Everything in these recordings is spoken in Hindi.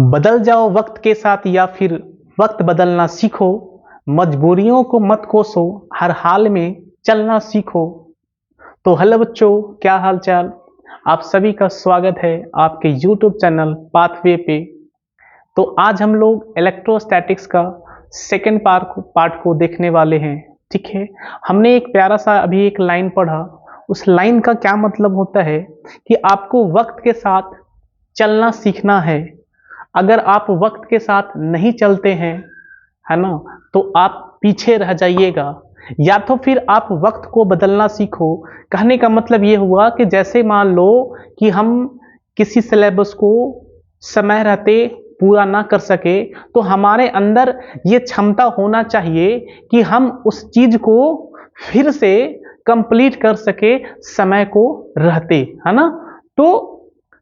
बदल जाओ वक्त के साथ या फिर वक्त बदलना सीखो। मजबूरियों को मत कोसो, हर हाल में चलना सीखो। तो हेलो बच्चों, क्या हाल चाल। आप सभी का स्वागत है आपके YouTube चैनल पाथवे पे। तो आज हम लोग इलेक्ट्रोस्टैटिक्स का सेकेंड पार्ट को देखने वाले हैं। ठीक है, हमने एक प्यारा सा अभी एक लाइन पढ़ा। उस लाइन का क्या मतलब होता है कि आपको वक्त के साथ चलना सीखना है। अगर आप वक्त के साथ नहीं चलते हैं, है ना, तो आप पीछे रह जाइएगा। या तो फिर आप वक्त को बदलना सीखो। कहने का मतलब ये हुआ कि जैसे मान लो कि हम किसी सिलेबस को समय रहते पूरा ना कर सके, तो हमारे अंदर ये क्षमता होना चाहिए कि हम उस चीज को फिर से कंप्लीट कर सके समय को रहते, है ना। तो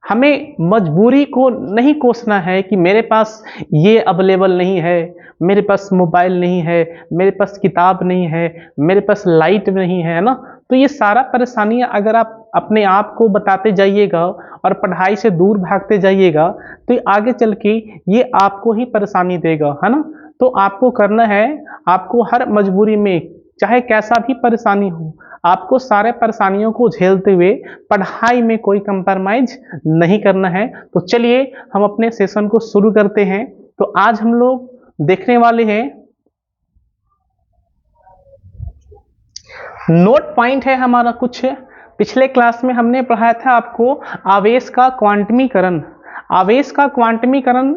हमें मजबूरी को नहीं कोसना है कि मेरे पास ये अवेलेबल नहीं है, मेरे पास मोबाइल नहीं है, मेरे पास किताब नहीं है, मेरे पास लाइट नहीं है ना। तो ये सारा परेशानियां अगर आप अपने आप को बताते जाइएगा और पढ़ाई से दूर भागते जाइएगा, तो ये आगे चल के ये आपको ही परेशानी देगा, है ना। तो आपको करना है, आपको हर मजबूरी में चाहे कैसा भी परेशानी हो, आपको सारे परेशानियों को झेलते हुए पढ़ाई में कोई कंप्रोमाइज नहीं करना है। तो चलिए हम अपने सेशन को शुरू करते हैं। तो आज हम लोग देखने वाले हैं, नोट पॉइंट है हमारा कुछ। पिछले क्लास में हमने पढ़ाया था आपको आवेश का क्वांटमीकरण। आवेश का क्वांटमीकरण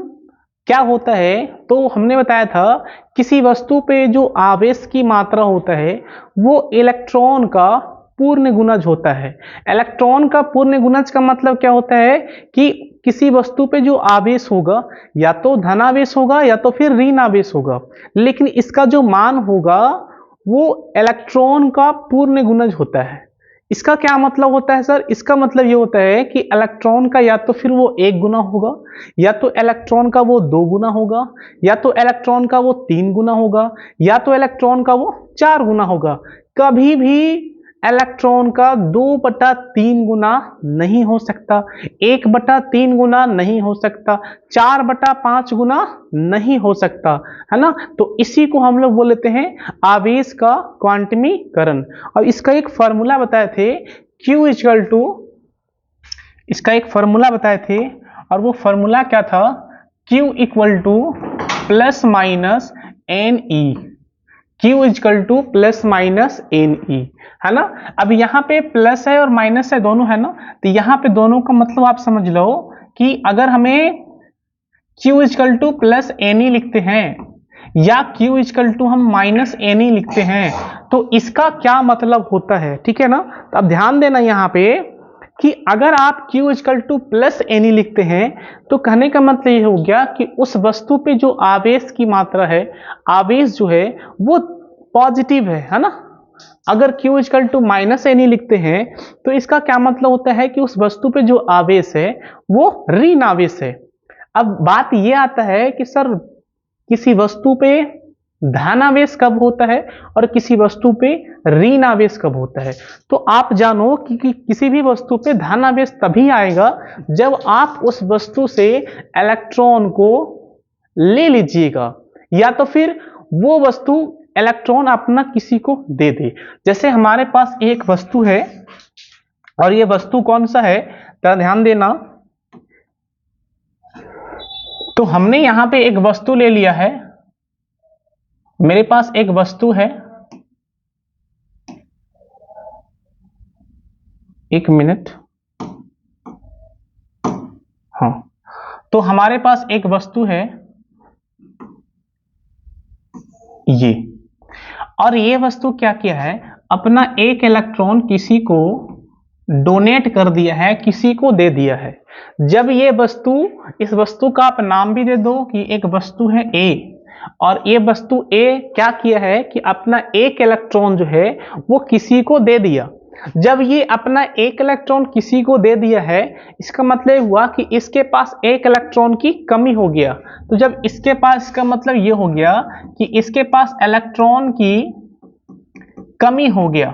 क्या होता है, तो हमने बताया था किसी वस्तु पे जो आवेश की मात्रा होता है वो इलेक्ट्रॉन का पूर्ण गुणज होता है। इलेक्ट्रॉन का पूर्ण गुणज का मतलब क्या होता है कि किसी वस्तु पे जो आवेश होगा या तो धनावेश होगा या तो फिर ऋण आवेश होगा, लेकिन इसका जो मान होगा वो इलेक्ट्रॉन का पूर्ण गुणज होता है। इसका क्या मतलब होता है सर? इसका मतलब ये होता है कि इलेक्ट्रॉन का या तो फिर वो 1 गुना होगा, या तो इलेक्ट्रॉन का वो 2 गुना होगा, या तो इलेक्ट्रॉन का वो 3 गुना होगा, या तो इलेक्ट्रॉन का वो 4 गुना होगा। कभी भी इलेक्ट्रॉन का 2/3 गुना नहीं हो सकता, 1/3 गुना नहीं हो सकता, 4/5 गुना नहीं हो सकता, है ना। तो इसी को हम लोग बोल लेते हैं आवेश का क्वांटमीकरण। और इसका एक फॉर्मूला बताए थे, Q इक्वल टू, इसका एक फॉर्मूला बताए थे, और वो फॉर्मूला क्या था? Q equal two plus minus NE। Q equal two plus minus NE, है ना। अब यहाँ पे प्लस है और माइनस है, दोनों है ना। तो यहाँ पे दोनों का मतलब आप समझ लो कि अगर हमें Q equal two plus NE लिखते हैं या Q इक्वल टू हम माइनस NE लिखते हैं, तो इसका क्या मतलब होता है, ठीक है ना। तो अब ध्यान देना यहाँ पे कि अगर आप Q equal two plus NE लिखते हैं तो कहने का मतलब ये हो गया कि उस वस्तु पे जो आवेश की मात्रा है, आवेश जो है वो पॉजिटिव है ना। अगर Q equal to minus NE लिखते हैं तो इसका क्या मतलब होता है कि उस वस्तु पे जो आवेश है वो ऋण आवेश है। अब बात ये आता है कि सर किसी वस्तु पे धनावेश कब होता है और किसी वस्तु पे ऋण आवेश कब होता है। तो आप जानो कि किसी भी वस्तु पे धनावेश तभी आएगा जब आप उस वस्तु से इलेक्ट्रॉन को ले लीजिएगा, या तो फिर वो वस्तु इलेक्ट्रॉन अपना किसी को दे दे। जैसे हमारे पास एक वस्तु है, और ये वस्तु कौन सा है, तो ध्यान देना। तो हमने यहां पे एक वस्तु ले लिया है, मेरे पास एक वस्तु है, एक मिनट, हाँ। तो हमारे पास एक वस्तु है ये, और ये वस्तु क्या किया है, अपना एक इलेक्ट्रॉन किसी को डोनेट कर दिया है, किसी को दे दिया है। जब ये वस्तु, इस वस्तु का आप नाम भी दे दो कि एक वस्तु है A, और ये वस्तु A क्या किया है कि अपना एक इलेक्ट्रॉन जो है वो किसी को दे दिया। जब ये अपना एक इलेक्ट्रॉन किसी को दे दिया है, इसका मतलब हुआ कि इसके पास एक इलेक्ट्रॉन की कमी हो गया। तो जब इसके पास, इसका मतलब ये हो गया कि इसके पास इलेक्ट्रॉन की कमी हो गया,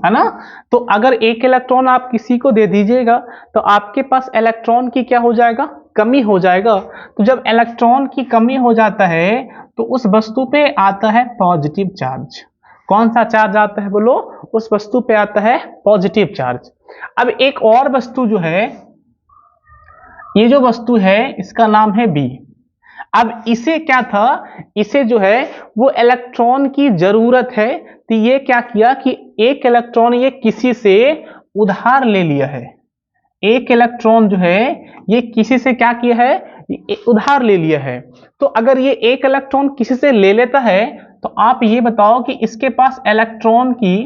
है ना। तो अगर एक इलेक्ट्रॉन आप किसी को दे दीजिएगा तो आपके पास इलेक्ट्रॉन की क्या हो जाएगा, कमी हो जाएगा, तो जब इलेक्ट्रॉन की कमी हो जाता है तो उस वस्तु पे आता है पॉजिटिव चार्ज। कौन सा चार्ज आता है बोलो? उस वस्तु पे आता है पॉजिटिव चार्ज। अब एक और वस्तु जो है, ये जो वस्तु है इसका नाम है बी। अब इसे क्या था, इसे जो है वो इलेक्ट्रॉन की जरूरत है, तो ये क्या किया कि एक इलेक्ट्रॉन ये किसी से उधार ले लिया है। एक इलेक्ट्रॉन जो है ये किसी से क्या किया है, उधार ले लिया है। तो अगर ये एक इलेक्ट्रॉन किसी से ले लेता है तो आप ये बताओ कि इसके पास इलेक्ट्रॉन की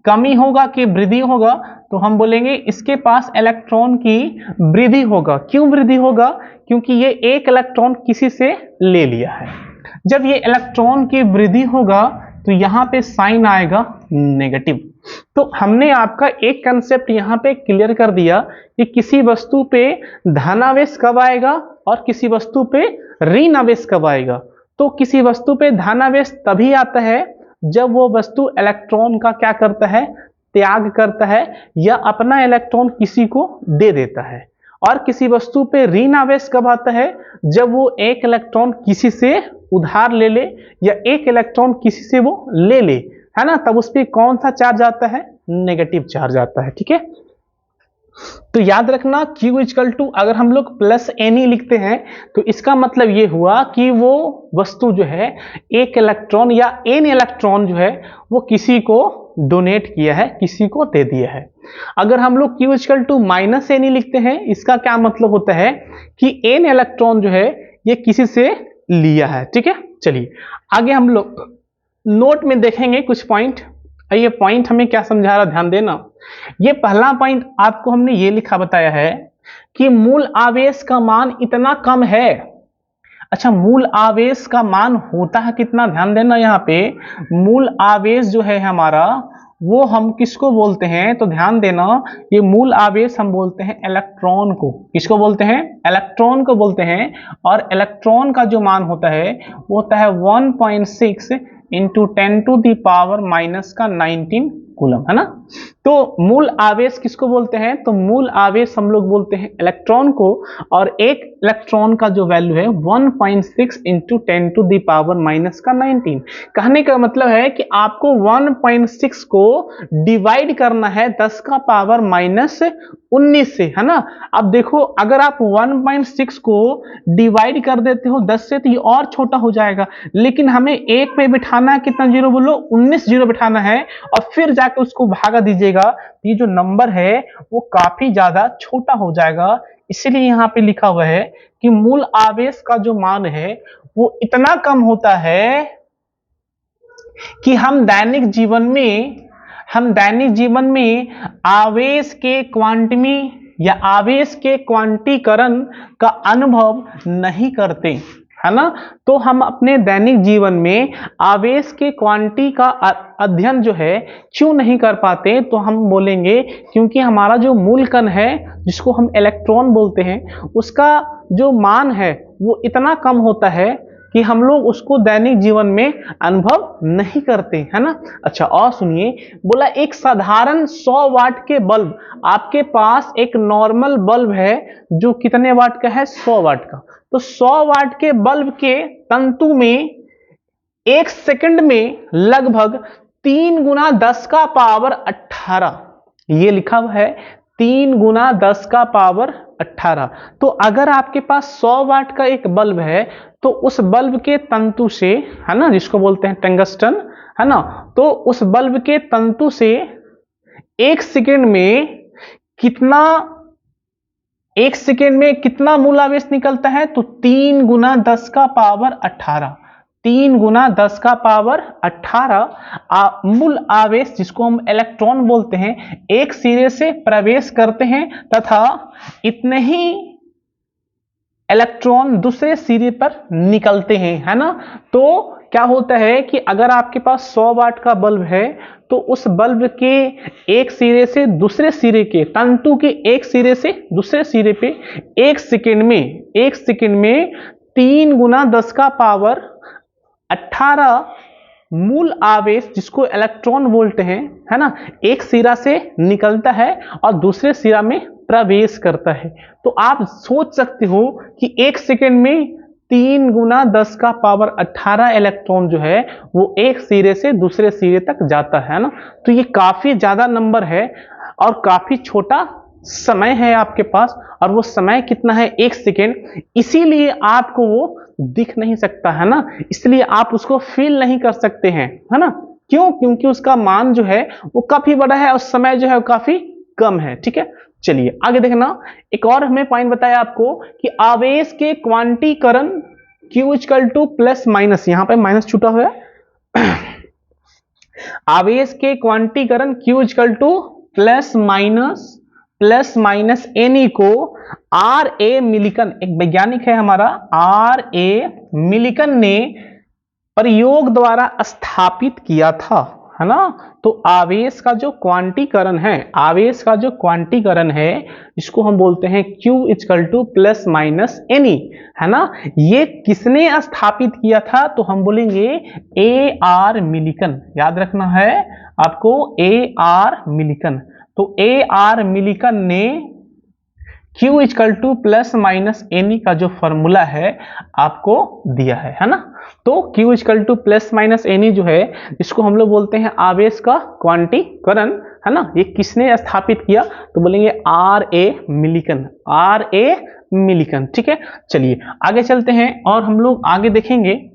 कमी होगा कि वृद्धि होगा? तो हम बोलेंगे इसके पास इलेक्ट्रॉन की वृद्धि होगा। क्यों वृद्धि होगा? क्योंकि ये एक इलेक्ट्रॉन किसी से ले लिया है। जब ये इलेक्ट्रॉन की वृद्धि होगा तो यहाँ पे साइन आएगा नेगेटिव। तो हमने आपका एक कंसेप्ट यहाँ पे क्लियर कर दिया कि किसी वस्तु पे धनावेश कब आएगा और किसी वस्तु पे ऋण आवेश कब आएगा। तो किसी वस्तु पे धनावेश तभी आता है जब वो वस्तु इलेक्ट्रॉन का क्या करता है, त्याग करता है या अपना इलेक्ट्रॉन किसी को दे देता है। और किसी वस्तु पे ऋण आवेश कब आता है, जब वो एक इलेक्ट्रॉन किसी से उधार ले ले या एक इलेक्ट्रॉन किसी से वो ले ले, है ना, तब उस पर कौन सा चार्ज आता है, नेगेटिव चार्ज आता है। ठीक है, तो याद रखना Q इक्वल टू अगर हम लोग प्लस Ne लिखते हैं तो इसका मतलब ये हुआ कि वो वस्तु जो है एक इलेक्ट्रॉन या n इलेक्ट्रॉन जो है वो किसी को डोनेट किया है, किसी को दे दिया है। अगर हम लोग Q equal to minus Ne लिखते हैं, इसका क्या मतलब होता है कि n इलेक्ट्रॉन जो है ये किसी से लिया है। ठीक है, चलिए आगे हम लोग नोट में देखेंगे कुछ पॉइंट। ये पॉइंट हमें क्या समझा रहा, ध्यान देना। ये पहला पॉइंट आपको हमने ये लिखा बताया है कि मूल आवेश का मान इतना कम है। अच्छा, मूल आवेश का मान होता है कितना, ध्यान देना। यहाँ पे मूल आवेश जो है हमारा वो हम किसको बोलते हैं, तो ध्यान देना, ये मूल आवेश हम बोलते हैं इलेक्ट्रॉन को। किसको बोलते हैं, इलेक्ट्रॉन को बोलते हैं। और इलेक्ट्रॉन का जो मान होता है वो होता है 1.6 इंटू 10⁻⁻⁻19 कूलम, है ना। तो मूल आवेश किसको बोलते हैं, तो मूल आवेश हम लोग बोलते हैं इलेक्ट्रॉन को। और एक इलेक्ट्रॉन का जो वैल्यू है 1.6 इंटू 10⁻⁻19। कहने का मतलब है कि आपको 1.6 को डिवाइड करना है 10⁻⁻19 से, है ना। अब देखो अगर आप 1.6 को डिवाइड कर देते हो 10 से तो ये और छोटा हो जाएगा, लेकिन हमें एक पे बिठाना है, कितना जीरो बोलो, 19 जीरो बिठाना है और फिर जाके उसको भागा दीजिएगा। ये जो नंबर है वो काफी ज्यादा छोटा हो जाएगा। इसलिए यहाँ पे लिखा हुआ है कि मूल आवेश का जो मान है वो इतना कम होता है कि हम दैनिक जीवन में आवेश के क्वांटमी या आवेश के क्वांटीकरण का अनुभव नहीं करते, है ना। तो हम अपने दैनिक जीवन में आवेश के क्वांटी का अध्ययन जो है क्यों नहीं कर पाते, तो हम बोलेंगे क्योंकि हमारा जो मूल कण है जिसको हम इलेक्ट्रॉन बोलते हैं उसका जो मान है वो इतना कम होता है कि हम लोग उसको दैनिक जीवन में अनुभव नहीं करते, है ना। अच्छा, और सुनिए, बोला एक साधारण 100 वाट के बल्ब, आपके पास एक नॉर्मल बल्ब है जो कितने वाट का है, 100 वाट का। तो 100 वाट के बल्ब के तंतु में 1 सेकंड में लगभग 3 गुना 10⁻18, ये लिखा हुआ है 3 गुना 10⁻18। तो अगर आपके पास 100 वाट का एक बल्ब है तो उस बल्ब के तंतु से, है ना, जिसको बोलते हैं टंगस्टन, है ना, तो उस बल्ब के तंतु से 1 सेकंड में कितना मूल आवेश निकलता है, तो 3 गुना 10⁻18। 3 गुना 10⁻18 मूल आवेश, जिसको हम इलेक्ट्रॉन बोलते हैं, एक सिरे से प्रवेश करते हैं तथा इतने ही इलेक्ट्रॉन दूसरे सिरे पर निकलते हैं, है ना। तो क्या होता है कि अगर आपके पास 100 वाट का बल्ब है तो उस बल्ब के एक सिरे से दूसरे सिरे के तंतु के एक सिरे से दूसरे सिरे पे 1 सेकंड में 3 गुना 10⁻18 मूल आवेश, जिसको इलेक्ट्रॉन बोलते हैं, है ना, एक सिरा से निकलता है और दूसरे सिरा में प्रवेश करता है। तो आप सोच सकते हो कि 1 सेकेंड में 3 गुना 10 का पावर 18 इलेक्ट्रॉन जो है वो एक सिरे से दूसरे सिरे तक जाता है ना। तो ये काफी ज्यादा नंबर है और काफी छोटा समय है आपके पास, और वो समय कितना है 1 सेकेंड, इसीलिए आपको वो दिख नहीं सकता है ना, इसलिए आप उसको फील नहीं कर सकते हैं, है ना। क्यों? क्योंकि उसका मान जो है वो काफी बड़ा है और समय जो है वो काफी कम है। ठीक है, चलिए आगे देखना। एक और हमें पॉइंट बताया आपको कि आवेश के क्वांटीकरण Q equal two plus minus, यहां पे माइनस छूटा हुआ है आवेश के क्वांटीकरण Q equal two plus minus Ne को R.A. मिलिकन, एक वैज्ञानिक है हमारा R.A. मिलिकन ने प्रयोग द्वारा स्थापित किया था, है ना। तो आवेश का जो क्वांटीकरण है, इसको हम बोलते हैं Q equal two plus minus Ne, है ना। ये किसने स्थापित किया था? तो हम बोलेंगे A.R. मिलिकन, याद रखना है आपको A.R. मिलिकन। तो A.R. मिलिकन ने Q equal two plus minus Ne का जो फॉर्मूला है आपको दिया है ना। तो Q equal two plus minus Ne जो है इसको हम लोग बोलते हैं आवेश का क्वांटीकरण, है ना। ये किसने स्थापित किया? तो बोलेंगे R.A. मिलिकन। ठीक है, चलिए आगे चलते हैं और हम लोग आगे देखेंगे।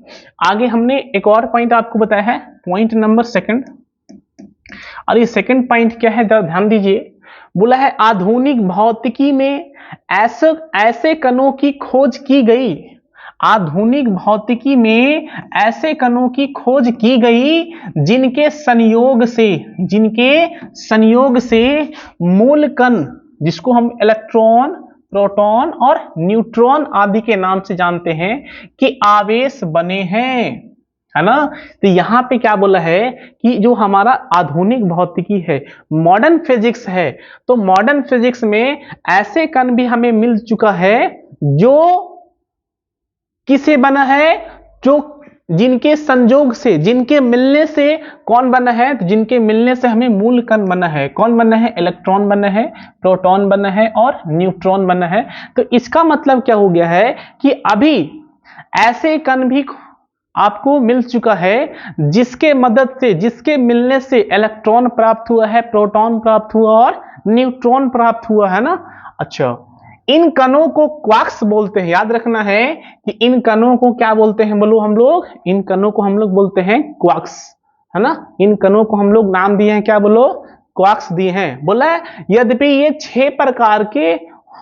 आगे हमने एक और पॉइंट आपको बताया है, पॉइंट नंबर 2, और ये सेकंड पॉइंट क्या है जरा ध्यान दीजिए। बोला है आधुनिक भौतिकी में ऐसे कणों की खोज की गई, आधुनिक भौतिकी में ऐसे कणों की खोज की गई जिनके संयोग से मूल कण, जिसको हम इलेक्ट्रॉन, प्रोटॉन और न्यूट्रॉन आदि के नाम से जानते हैं, कि आवेश बने हैं, है ना। तो यहां पे क्या बोला है कि जो हमारा आधुनिक भौतिकी है, मॉडर्न फिजिक्स है, तो मॉडर्न फिजिक्स में ऐसे कण भी हमें मिल चुका है जो किसे बना है, जो जिनके संयोग से, जिनके मिलने से कौन बना है, तो जिनके मिलने से हमें मूल कण बना है। कौन बना है? इलेक्ट्रॉन बना है, प्रोटॉन बना है और न्यूट्रॉन बना है। तो इसका मतलब क्या हो गया है कि अभी ऐसे कण भी आपको मिल चुका है जिसके मदद से, जिसके मिलने से इलेक्ट्रॉन प्राप्त हुआ है, प्रोटॉन प्राप्त हुआ और न्यूट्रॉन प्राप्त हुआ, है ना। अच्छा, इन कणों को क्वार्क्स बोलते हैं। याद रखना है कि इन कणों को क्या बोलते हैं, बोलो हम लोग, इन कणों को हम लोग बोलते हैं क्वार्क्स, है ना। इन कणों को हम लोग नाम दिए हैं, क्या बोलो, क्वार्क्स दिए हैं। बोला है यद्यपि ये 6 प्रकार के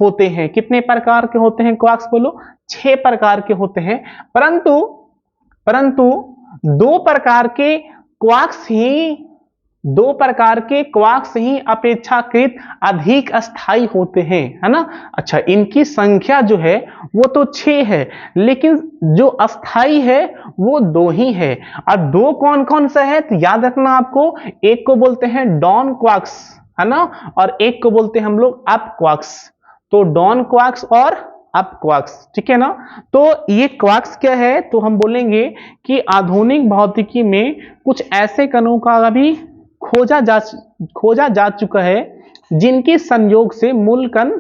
होते हैं। कितने प्रकार के होते हैं क्वार्क्स, बोलो 6 प्रकार के होते हैं, परंतु 2 प्रकार के क्वार्क्स ही अपेक्षाकृत अधिक अस्थायी होते हैं, है ना। अच्छा, इनकी संख्या जो है वो तो 6 है, लेकिन जो अस्थायी है वो 2 ही है। और 2 कौन कौन सा है? तो याद रखना आपको, एक को बोलते हैं डॉन क्वार्क्स, है ना, और एक को बोलते हैं हम लोग अप क्वार्क्स। तो डॉन क्वार्क्स और अप क्वार्क्स, ठीक है ना। तो ये क्वार्क्स क्या है? तो हम बोलेंगे कि आधुनिक भौतिकी में कुछ ऐसे कणों का भी खोजा जा चुका है जिनके संयोग से मूल कण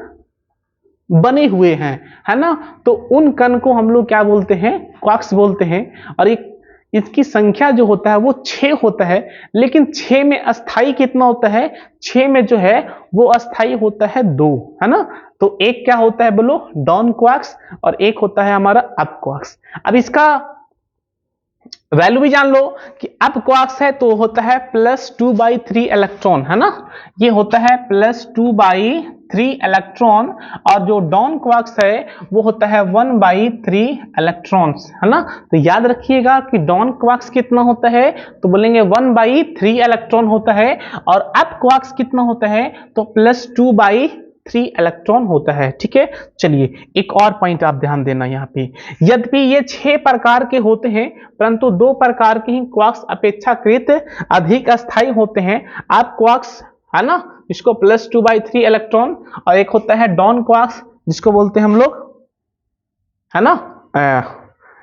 बने हुए हैं, है ना। तो उन कण को हम लोग क्या बोलते हैं? क्वार्क्स बोलते हैं। और इसकी संख्या जो होता है वो 6 होता है, लेकिन 6 में अस्थाई कितना होता है? 6 में जो है वो अस्थाई होता है 2, है ना। तो एक क्या होता है बोलो, डॉन क्वार्क्स, और एक होता है हमारा अप क्वार्क्स। अब इसका वैल्यू भी जान लो कि अप क्वार्क्स है तो होता है +2/3 इलेक्ट्रॉन, है ना। ये होता है +2/3 इलेक्ट्रॉन, और जो डॉन क्वार्क्स है वो होता है 1/3 इलेक्ट्रॉन्स, है ना। तो याद रखिएगा कि डॉन क्वार्क्स कितना होता है, तो बोलेंगे 1/3 इलेक्ट्रॉन होता है, और अप क्वार्क्स कितना होता है, तो +2/3 इलेक्ट्रॉन होता है। ठीक है, चलिए एक और पॉइंट आप ध्यान देना यहाँ पे। यद्यपि ये 6 प्रकार के होते हैं, परंतु 2 प्रकार के ही क्वार्क्स अपेक्षाकृत अधिक अस्थायी होते हैं। आप क्वार्क्स, है ना, इसको +2/3 इलेक्ट्रॉन, और एक होता है डॉन क्वार्क्स जिसको बोलते हैं हम लोग, है ना,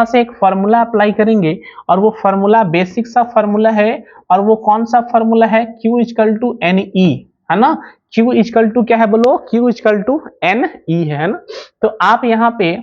यहाँ से एक फॉर्मूला अप्लाई करेंगे और वो फॉर्मूला बेसिक सा फॉर्मूला है, और वो कौन सा फॉर्मूला है, Q इक्वल टू NE, है ना। Q इक्वल टू क्या है बोलो, Q इक्वल टू NE है ना। तो आप यहाँ पे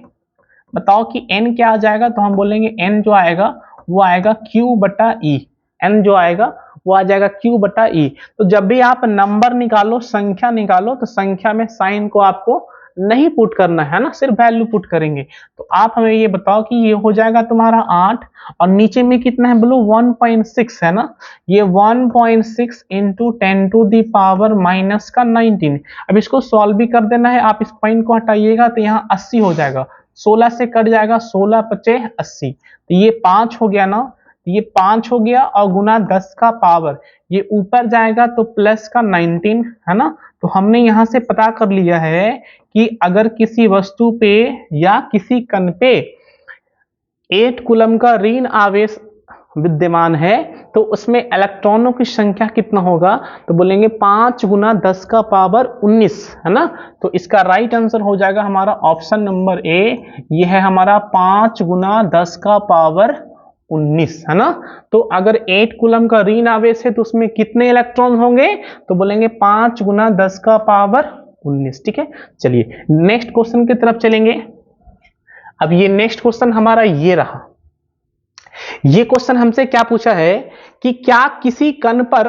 बताओ कि n क्या आ जाएगा, तो हम बोलेंगे n जो आएगा वो आएगा Q बटा E, n जो आएगा वो आ जाएगा Q बटा E। तो जब भी आप नंबर निकालो, संख्या निकालो, तो संख्या में साइन को आपको नहीं पुट करना है ना, सिर्फ वैल्यू पुट करेंगे। तो आप हमें ये बताओ कि ये हो जाएगा तुम्हारा 8, और नीचे में कितना है बोलो 1.6 है ना। ये 1.6 into 10 to the power minus का 19। अब इसको सॉल्व भी कर देना है, आप इस पॉइंट को हटाइएगा तो यहाँ 80 हो जाएगा, 16 से कट जाएगा, 16 पचे 80, तो ये 5 हो गया ना, ये 5 हो गया, और गुना 10 का पावर, ये ऊपर जाएगा तो प्लस का 19 है ना। तो हमने यहां से पता कर लिया है कि अगर किसी वस्तु पे या किसी कण पे 8 कूलम का ऋण आवेश विद्यमान है तो उसमें इलेक्ट्रॉनों की संख्या कितना होगा, तो बोलेंगे 5 गुना 10 का पावर 19 है ना। तो इसका राइट आंसर हो जाएगा हमारा ऑप्शन नंबर ए, ये है हमारा 5 गुना 10 का पावर 19 है ना। तो अगर 8 कूलम का ऋण आवेश है तो उसमें कितने इलेक्ट्रॉन होंगे, तो बोलेंगे 5 गुना 10 का पावर 19। ठीक है, चलिए नेक्स्ट क्वेश्चन की तरफ चलेंगे। अब ये नेक्स्ट क्वेश्चन हमारा ये रहा। ये क्वेश्चन हमसे क्या पूछा है कि क्या किसी कण पर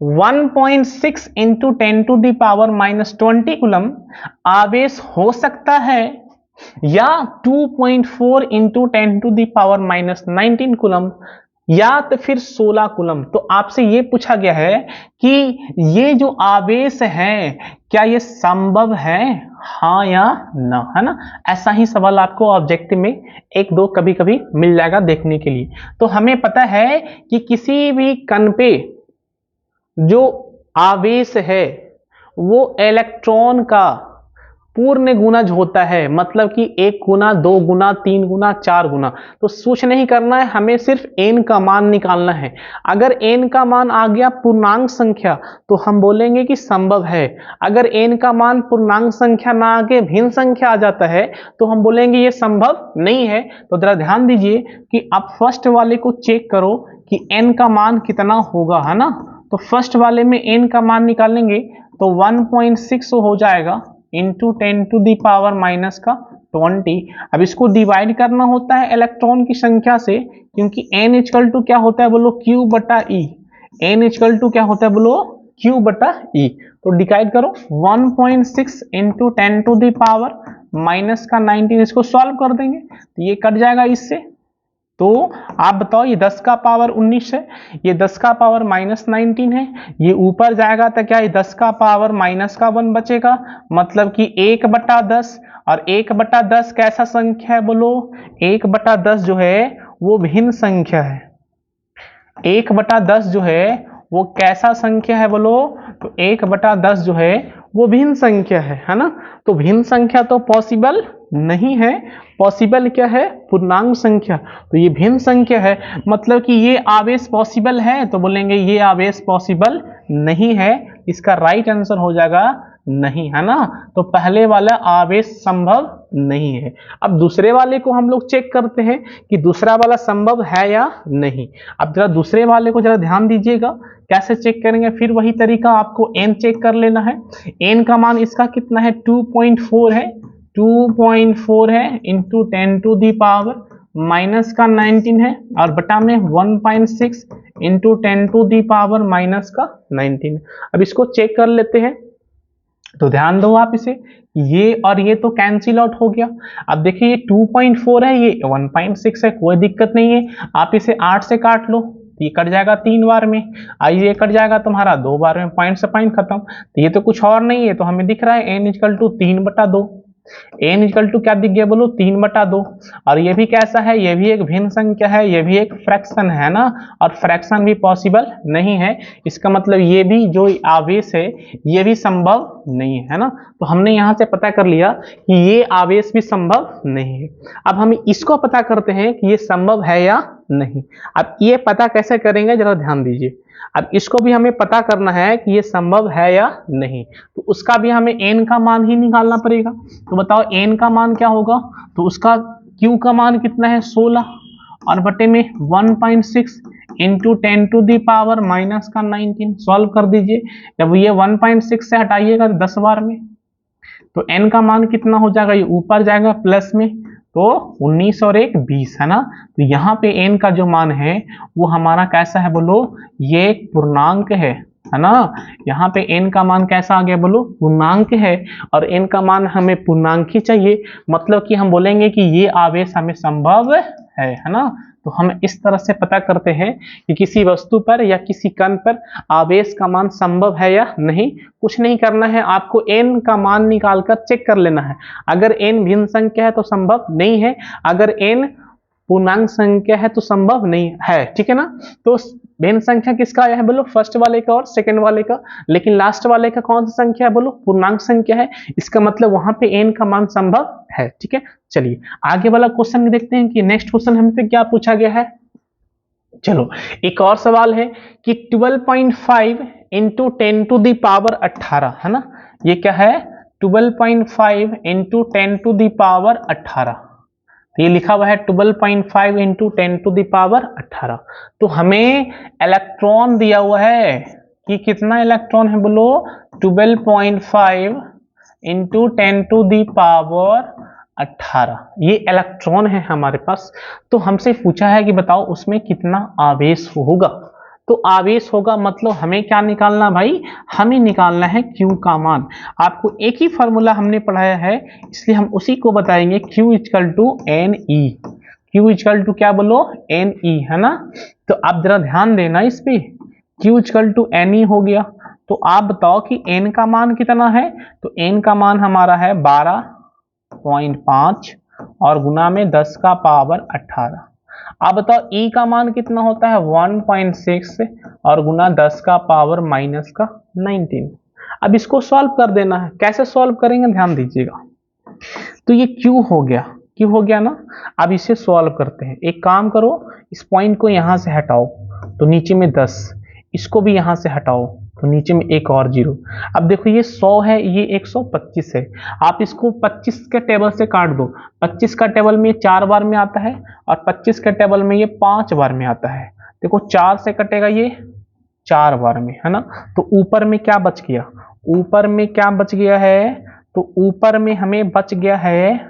1.6 into 10 to the power minus 20 coulomb आवेश हो सकता है, या 2.4 into 10 to the power minus 19 coulomb, या तो फिर 16 कूलम। तो आपसे ये पूछा गया है कि ये जो आवेश है क्या ये संभव है, हाँ या ना, है ना। ऐसा ही सवाल आपको ऑब्जेक्टिव में एक दो कभी कभी मिल जाएगा देखने के लिए। तो हमें पता है कि किसी भी कण पे जो आवेश है वो इलेक्ट्रॉन का पूर्ण गुणज होता है, मतलब कि 1 गुना 2 गुना 3 गुना 4 गुना। तो कुछ नहीं करना है, हमें सिर्फ n का मान निकालना है। अगर n का मान आ गया पूर्णांक संख्या तो हम बोलेंगे कि संभव है, अगर n का मान पूर्णांक संख्या ना आके भिन्न संख्या आ जाता है तो हम बोलेंगे ये संभव नहीं है। तो जरा ध्यान दीजिए कि आप फर्स्ट वाले को चेक करो कि n का मान कितना होगा, है ना। तो फर्स्ट वाले में n का मान निकालेंगे तो 1.6 हो जाएगा into 10 to the power minus का 20। अब इसको डिवाइड करना होता है इलेक्ट्रॉन की संख्या से, क्योंकि n इक्वल टू क्या होता है बोलो Q बटा E, n इक्वल टू क्या होता है बोलो Q बटा E। तो डिवाइड करो 1.6 into 10 to the power minus का 19, इसको सॉल्व कर देंगे तो ये कट जाएगा इससे। तो आप बताओ ये 10 का पावर 19 है, ये 10 का पावर माइनस 19 है, ये ऊपर जाएगा तो क्या ये 10 का पावर माइनस का 1 बचेगा, मतलब कि 1/10। और 1/10 कैसा संख्या है बोलो, 1/10 जो है वो भिन्न संख्या है। 1/10 जो है वो कैसा संख्या है बोलो, तो 1/10 जो है वो भिन्न संख्या है ना। तो भिन्न संख्या तो पॉसिबल नहीं है, पॉसिबल क्या है, पूर्णांक संख्या। तो ये भिन्न संख्या है, मतलब कि ये आवेश पॉसिबल है, तो बोलेंगे ये आवेश पॉसिबल नहीं है। इसका राइट आंसर हो जाएगा नहीं, है ना। तो पहले वाला आवेश संभव नहीं है। अब दूसरे वाले को हम लोग चेक करते हैं कि दूसरा वाला संभव है या नहीं। अब जरा दूसरे वाले को जरा ध्यान दीजिएगा, कैसे चेक करेंगे, फिर वही तरीका, आपको n चेक कर लेना है। n का मान इसका कितना है, 2.4 है, 2.4 है into 10 to the power minus का 19 है, और बटा में 1.6 into 10 to the power minus का 19। अब इसको चेक कर लेते हैं, तो ध्यान दो आप इसे, ये और ये तो कैंसिल आउट हो गया। अब देखिए ये 2.4 है, ये 1.6 है, कोई दिक्कत नहीं है। आप इसे 8 से काट लो, ये कट जाएगा 3 बार में, ये कट जाएगा तुम्हारा 2 बार में, पॉइंट से पॉइंट खत्म। तो ये तो कुछ और नहीं है, तो हमें दिख रहा है n = 3/2। n = क्या दिख गया बोलो, 3/2। और ये भी कैसा है, ये भी एक भिन्न संख्या है, ये भी एक फ्रैक्शन है ना, और फ्रैक्शन भी पॉसिबल नहीं है। इसका मतलब ये भी जो आवेश है ये भी संभव नहीं है ना। तो हमने यहाँ से पता कर लिया कि ये आवेश भी संभव नहीं है। अब हम इसको पता करते हैं कि ये संभव है या नहीं। अब ये पता कैसे करेंगे जरा ध्यान दीजिए। अब इसको भी हमें पता करना है कि ये संभव है या नहीं, तो उसका भी हमें n का मान ही निकालना पड़ेगा। तो बताओ n का मान क्या होगा, तो उसका q का मान कितना है 16, और बटे में 1.6 into 10 to the power minus का 19। सॉल्व कर दीजिए, जब ये 1.6 से हटाइएगा 10 बार में, तो n का मान कितना हो जाएगा, ये ऊपर जाएगा प्लस में, तो 19 और 1 20 है ना। तो यहाँ पे n का जो मान है वो हमारा कैसा है बोलो, ये एक पूर्णांक है ना। यहाँ पे n का मान कैसा आ गया बोलो, पूर्णांक है, और n का मान हमें पूर्णांक ही चाहिए, मतलब कि हम बोलेंगे कि ये आवेश हमें संभव है ना। तो हम इस तरह से पता करते हैं कि किसी वस्तु पर या किसी कण पर आवेश का मान संभव है या नहीं। कुछ नहीं करना है, आपको n का मान निकालकर चेक कर लेना है। अगर n भिन्न संख्या है तो संभव नहीं है, अगर n पूर्णांक संख्या है तो संभव नहीं है, ठीक है ना। तो भिन्न संख्या किसका आया है बोलो, फर्स्ट वाले का और सेकंड वाले का, लेकिन लास्ट वाले का कौन सी संख्या है बोलो, पूर्णांक संख्या है। इसका मतलब वहां पे n का मान संभव है, ठीक है। चलिए आगे वाला क्वेश्चन देखते हैं कि नेक्स्ट क्वेश्चन हमसे क्या पूछा गया है। चलो एक और सवाल है कि 12.5 इंटू 10 टू दी पावर 18 है ना। ये क्या है, 12.5 इंटू 10 टू दी पावर 18, ये लिखा हुआ है 12.5 इंटू 10 टू दी पावर 18। तो हमें इलेक्ट्रॉन दिया हुआ है कि कितना इलेक्ट्रॉन है बोलो, 12.5 इंटू 10 टू दी पावर 18, ये इलेक्ट्रॉन है हमारे पास। तो हमसे पूछा है कि बताओ उसमें कितना आवेश होगा। तो आवेश होगा मतलब हमें क्या निकालना भाई, हमें निकालना है Q का मान। आपको एक ही फॉर्मूला हमने पढ़ाया है, इसलिए हम उसी को बताएंगे, Q = NE। Q = क्या बोलो, NE है ना। तो आप जरा ध्यान देना इस पे, Q = NE हो गया। तो आप बताओ कि N का मान कितना है, तो N का मान हमारा है 12.5 और गुना में 10 का पावर 18। अब बताओ E का मान कितना होता है, 1.6 और गुना 10 का पावर माइनस का 19। अब इसको सॉल्व कर देना है, कैसे सॉल्व करेंगे ध्यान दीजिएगा। तो ये Q हो गया, Q हो गया ना। अब इसे सॉल्व करते हैं, एक काम करो, इस पॉइंट को यहां से हटाओ तो नीचे में 10, इसको भी यहां से हटाओ तो नीचे में एक और 0। अब देखो ये 100 है, ये 125 है, आप इसको 25 के टेबल से काट दो। 25 का टेबल में 4 बार में आता है और 25 के टेबल में ये 5 बार में आता है। देखो 4 से कटेगा ये 4 बार में, है ना। तो ऊपर में क्या बच गया, ऊपर में क्या बच गया है, तो ऊपर में हमें बच गया है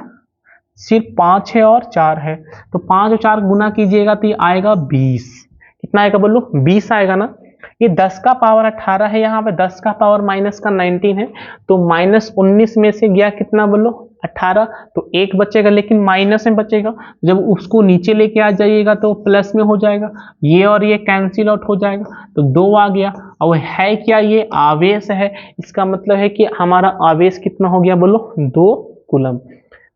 सिर्फ 5 है और 4 है। तो 5 और 4 गुना कीजिएगा तो ये आएगा 20। कितना आएगा बोलो, 20 आएगा ना। ये 10 का पावर 18 है, यहाँ पे 10 का पावर माइनस का 19 है, तो -19 में से गया कितना बोलो, 18, तो एक बचेगा लेकिन माइनस में बचेगा। जब उसको नीचे लेके आ जाइएगा तो प्लस में हो जाएगा, ये और ये कैंसिल आउट हो जाएगा, तो 2 आ गया। और है क्या, ये आवेश है, इसका मतलब है कि हमारा आवेश कितना हो गया, बोलो 2 कूलम।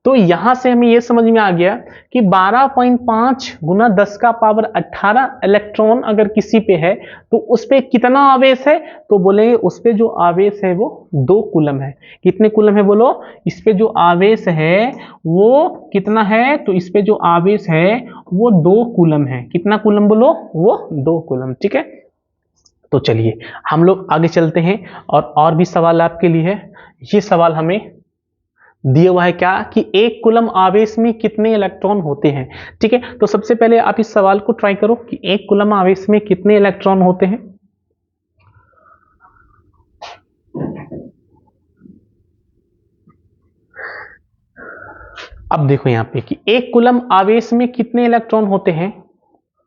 तो यहां से हमें यह समझ में आ गया कि 12.5 गुना 10 का पावर 18 इलेक्ट्रॉन अगर किसी पे है तो उस पे कितना आवेश है, तो बोलेंगे उस पे जो आवेश है वो 2 कूलम है। कितने कूलम है बोलो, इस पे जो आवेश है वो कितना है, तो इस पे जो आवेश है वो 2 कूलम है। कितना कूलम बोलो, वो 2 कूलम। ठीक है, तो चलिए हम लोग आगे चलते हैं और भी सवाल आपके लिए है। ये सवाल हमें दिया हुआ है क्या कि 1 कूलम आवेश में कितने इलेक्ट्रॉन होते हैं। ठीक है, तो सबसे पहले आप इस सवाल को ट्राई करो कि 1 कूलम आवेश में कितने इलेक्ट्रॉन होते हैं। अब देखो यहां पे कि 1 कूलम आवेश में कितने इलेक्ट्रॉन होते हैं,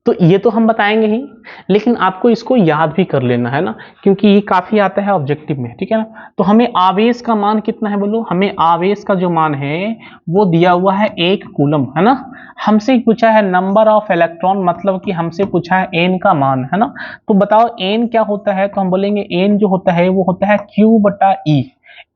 तो ये तो हम बताएंगे ही, लेकिन आपको इसको याद भी कर लेना है ना, क्योंकि ये काफी आता है ऑब्जेक्टिव में। ठीक है ना, तो हमें आवेश का मान कितना है बोलो, हमें आवेश का जो मान है वो दिया हुआ है 1 कूलम, है ना। हमसे पूछा है नंबर ऑफ इलेक्ट्रॉन, मतलब कि हमसे पूछा है एन का मान, है ना। तो बताओ एन क्या होता है, तो हम बोलेंगे एन जो होता है वो होता है Q बटा E।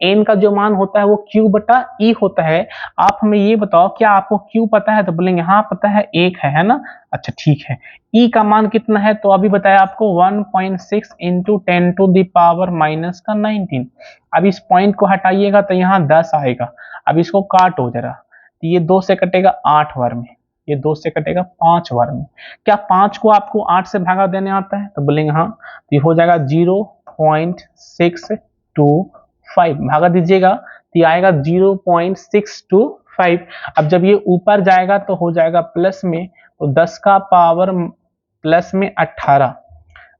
एन का जो मान होता है वो Q बटा E होता है। आप हमें ये बताओ क्या आपको Q पता है, तो बोलेंगे हाँ पता है, 1 है ना। अच्छा ठीक है, E का मान कितना है, तो अभी बताया आपको 1.6 into 10 to the power minus का 19। अब इस पॉइंट को हटाइएगा तो यहाँ 10 आएगा। अब इसको काटो जरा, तो ये 2 से कटेगा 8 बार में, ये 2 से कटेगा 5 बार में। क्या 5 को आपको 8 से भागा देने आता है, तो बोलेंगे हाँ, तो ये हो जाएगा 0.625, भागा दीजिएगा तो ये आएगा 0.625। अब जब ये ऊपर जाएगा तो हो जाएगा प्लस में, तो 10 का पावर प्लस में 18,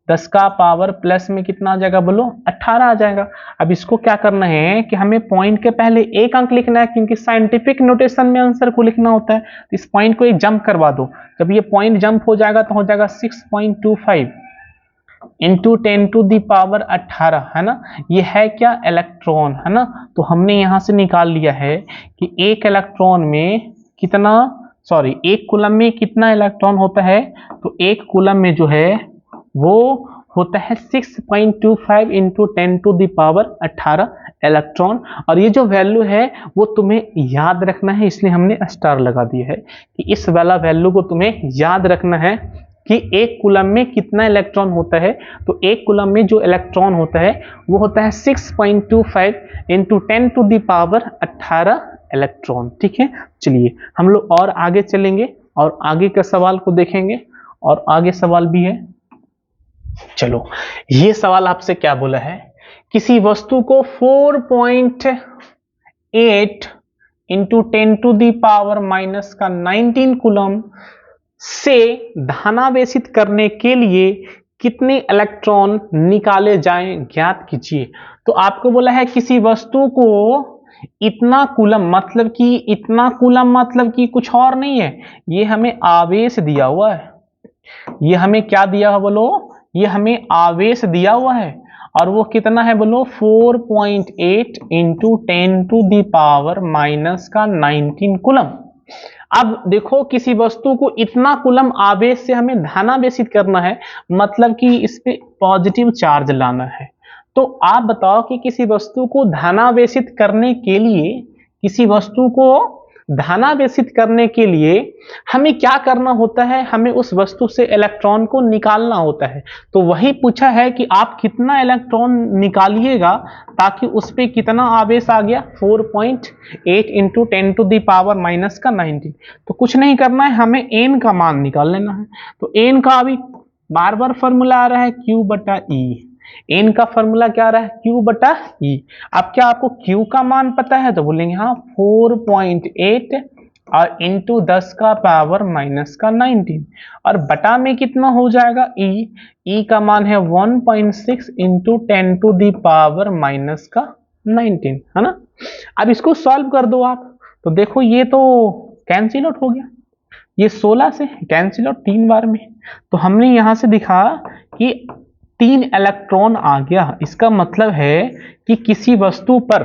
10 का पावर प्लस में कितना आ जाएगा बोलो, 18 आ जाएगा। अब इसको क्या करना है कि हमें पॉइंट के पहले एक अंक लिखना है, क्योंकि साइंटिफिक नोटेशन में आंसर को लिखना होता है। तो इस पॉइंट को एक जंप करवा दो, जब ये पॉइंट जंप हो जाएगा तो हो जाएगा 6.25 इंटू 10 टू दी पावर 18, है ना। ये है क्या, इलेक्ट्रॉन, है ना। तो हमने यहां से निकाल लिया है कि एक इलेक्ट्रॉन में कितना, सॉरी 1 कूलम में कितना इलेक्ट्रॉन होता है, तो 1 कूलम में जो है वो होता है 6.25 into 10 to the power 18 electron. और ये जो वैल्यू है वो तुम्हें याद रखना है, इसलिए हमने स्टार लगा दिया है कि इस वाला वैल्यू को तुम्हें याद रखना है कि 1 कूलम में कितना इलेक्ट्रॉन होता है। तो 1 कूलम में जो इलेक्ट्रॉन होता है वो होता है 6.25 into 10 to the power 18 electron. ठीक है, चलिए हम लोग और आगे चलेंगे और आगे के सवाल को देखेंगे, और आगे सवाल भी है। चलो, ये सवाल आपसे क्या बोला है, किसी वस्तु को 4.8 into 10 to the power minus का 19 कूलम से धनावेशित करने के लिए कितने इलेक्ट्रॉन निकाले जाएं, ज्ञात कीजिए। तो आपको बोला है किसी वस्तु को इतना कूलम, मतलब कि इतना कूलम मतलब कि कुछ और नहीं है, ये हमें आवेश दिया हुआ है। ये हमें क्या दिया है बोलो, ये हमें आवेश दिया हुआ है, और वो कितना है बोलो 4.8 into 10 to the power minus का 19 कूलम। अब देखो किसी वस्तु को इतना कूलम आवेश से हमें धनावेशित करना है, मतलब कि इस पे पॉजिटिव चार्ज लाना है। तो आप बताओ कि किसी वस्तु को धनावेशित करने के लिए, किसी वस्तु को धनावेशित करने के लिए हमें क्या करना होता है, हमें उस वस्तु से इलेक्ट्रॉन को निकालना होता है। तो वही पूछा है कि आप कितना इलेक्ट्रॉन निकालिएगा ताकि उस पे कितना आवेश आ गया, 4.8 into 10 to the power minus का 19। तो कुछ नहीं करना है, हमें एन का मान निकाल लेना है। तो एन का अभी बार बार फॉर्मूला आ रहा है Q बटा E। एन का फॉर्मूला क्या आ रहा है, Q बटा E। अब क्या आपको Q का मान पता है, तो बोलेंगे हाँ 4.8 और इंटू 10 का पावर माइनस का 19, और बटा में कितना हो जाएगा E का मान है 1.6 into 10 to the power minus का 19, है ना। अब इसको सॉल्व कर दो आप, तो देखो ये तो कैंसिल आउट हो गया, ये 16 से कैंसिल आउट 3 बार में। तो हमने यहां से दिखा कि 3 इलेक्ट्रॉन आ गया। इसका मतलब है कि किसी वस्तु पर